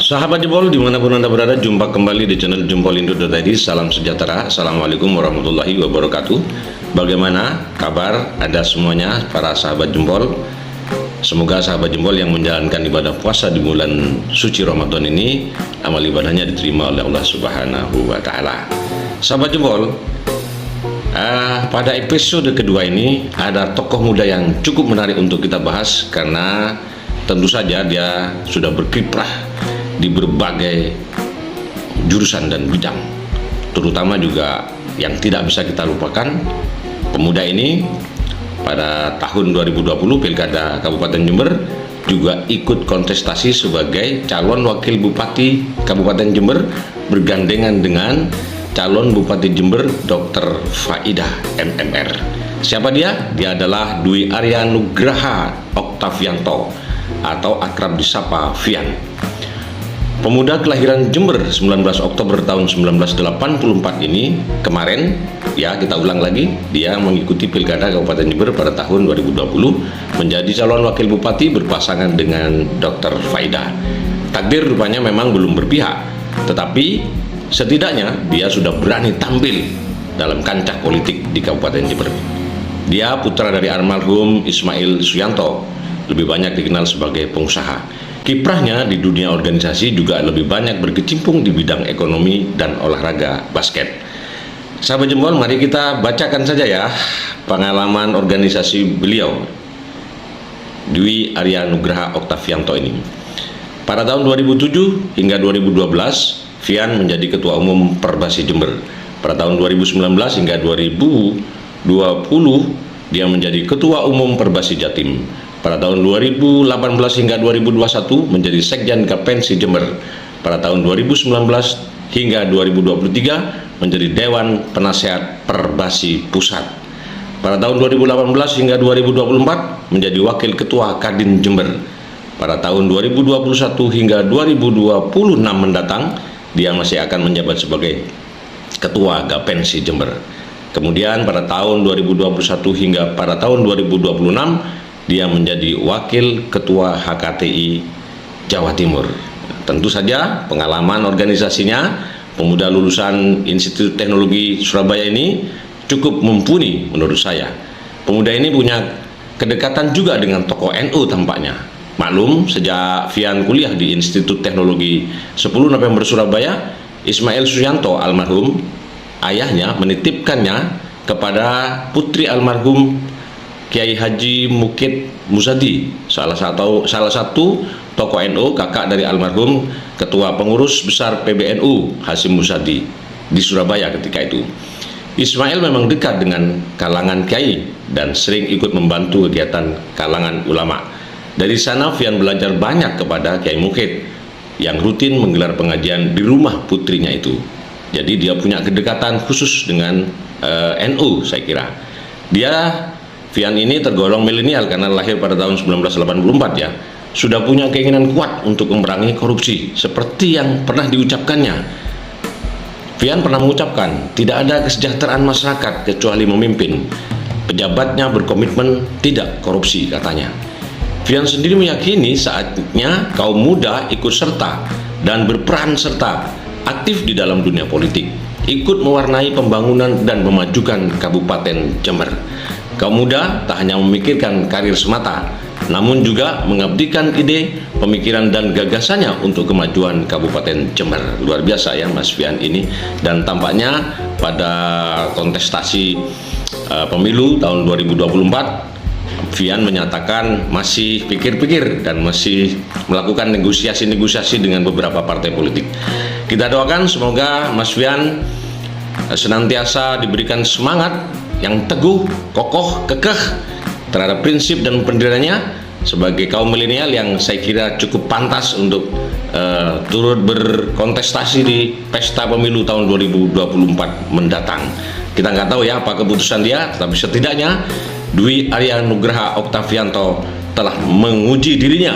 Sahabat Jempol dimanapun Anda berada, jumpa kembali di channel jempolindo.id. Salam sejahtera, Assalamualaikum warahmatullahi wabarakatuh. Bagaimana kabar Anda semuanya para sahabat Jempol? Semoga sahabat Jempol yang menjalankan ibadah puasa di bulan suci Ramadan ini, amal ibadahnya diterima oleh Allah Subhanahu wa Ta'ala. Sahabat Jempol, pada episode kedua ini ada tokoh muda yang cukup menarik untuk kita bahas, karena tentu saja dia sudah berkiprah di berbagai jurusan dan bidang, terutama juga yang tidak bisa kita lupakan. Pemuda ini pada tahun 2020 Pilkada Kabupaten Jember juga ikut kontestasi sebagai calon wakil Bupati Kabupaten Jember, bergandengan dengan calon Bupati Jember Dr. Faidah MMR. Siapa dia? Dia adalah Dwi Arya Nugraha Oktavianto atau akrab disapa Vian. Pemuda kelahiran Jember 19 Oktober tahun 1984 ini kemarin, ya kita ulang lagi, dia mengikuti Pilkada Kabupaten Jember pada tahun 2020 menjadi calon wakil bupati berpasangan dengan Dr. Faidah. Takdir rupanya memang belum berpihak, tetapi setidaknya dia sudah berani tampil dalam kancah politik di Kabupaten Jember. Dia putra dari almarhum Ismail Suyanto, lebih banyak dikenal sebagai pengusaha. Kiprahnya di dunia organisasi juga lebih banyak berkecimpung di bidang ekonomi dan olahraga basket. Sahabat Jempol, mari kita bacakan saja ya pengalaman organisasi beliau, Dwi Arya Nugraha Oktavianto ini. Pada tahun 2007 hingga 2012, Vian menjadi Ketua Umum Perbasi Jember. Pada tahun 2019 hingga 2020, dia menjadi Ketua Umum Perbasi Jatim. Pada tahun 2018 hingga 2021 menjadi Sekjen Gapensi Jember. Pada tahun 2019 hingga 2023 menjadi Dewan Penasehat Perbasi Pusat. Pada tahun 2018 hingga 2024 menjadi Wakil Ketua Kadin Jember. Pada tahun 2021 hingga 2026 mendatang, dia masih akan menjabat sebagai Ketua Gapensi Jember. Kemudian pada tahun 2021 hingga pada tahun 2026 dia menjadi Wakil Ketua HKTI Jawa Timur. Tentu saja pengalaman organisasinya, pemuda lulusan Institut Teknologi Surabaya ini cukup mumpuni menurut saya. Pemuda ini punya kedekatan juga dengan tokoh NU tampaknya. Maklum, sejak Vian kuliah di Institut Teknologi 10 November Surabaya, Ismail Suyanto almarhum ayahnya menitipkannya kepada putri almarhum Kiai Haji Mukid Musadi, salah satu tokoh NU, kakak dari almarhum Ketua Pengurus Besar PBNU Hasyim Musadi di Surabaya ketika itu. Ismail memang dekat dengan kalangan kiai dan sering ikut membantu kegiatan kalangan ulama. Dari sana Vian belajar banyak kepada Kiai Mukid yang rutin menggelar pengajian di rumah putrinya itu. Jadi dia punya kedekatan khusus dengan NU, saya kira. Vian ini tergolong milenial karena lahir pada tahun 1984 ya. Sudah punya keinginan kuat untuk memerangi korupsi seperti yang pernah diucapkannya. Vian pernah mengucapkan, tidak ada kesejahteraan masyarakat kecuali memimpin. Pejabatnya berkomitmen tidak korupsi, katanya. Vian sendiri meyakini saatnya kaum muda ikut serta dan berperan serta aktif di dalam dunia politik, ikut mewarnai pembangunan dan memajukan Kabupaten Jember. Kaum muda tak hanya memikirkan karir semata, namun juga mengabdikan ide, pemikiran dan gagasannya untuk kemajuan Kabupaten Jember. Luar biasa ya Mas Vian ini. Dan tampaknya pada kontestasi pemilu tahun 2024, Vian menyatakan masih pikir-pikir dan masih melakukan negosiasi-negosiasi dengan beberapa partai politik. Kita doakan semoga Mas Vian senantiasa diberikan semangat yang teguh, kokoh, kekeh terhadap prinsip dan pendiriannya sebagai kaum milenial yang saya kira cukup pantas untuk turut berkontestasi di pesta pemilu tahun 2024 mendatang. Kita nggak tahu ya apa keputusan dia, tapi setidaknya Dwi Arya Nugraha Oktavianto telah menguji dirinya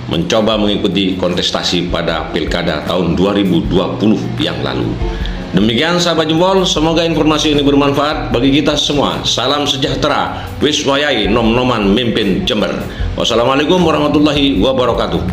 mencoba mengikuti kontestasi pada Pilkada tahun 2020 yang lalu. Demikian sahabat Jempol, semoga informasi ini bermanfaat bagi kita semua. Salam sejahtera, wis wayahe nom-noman mimpin Jember. Wassalamualaikum warahmatullahi wabarakatuh.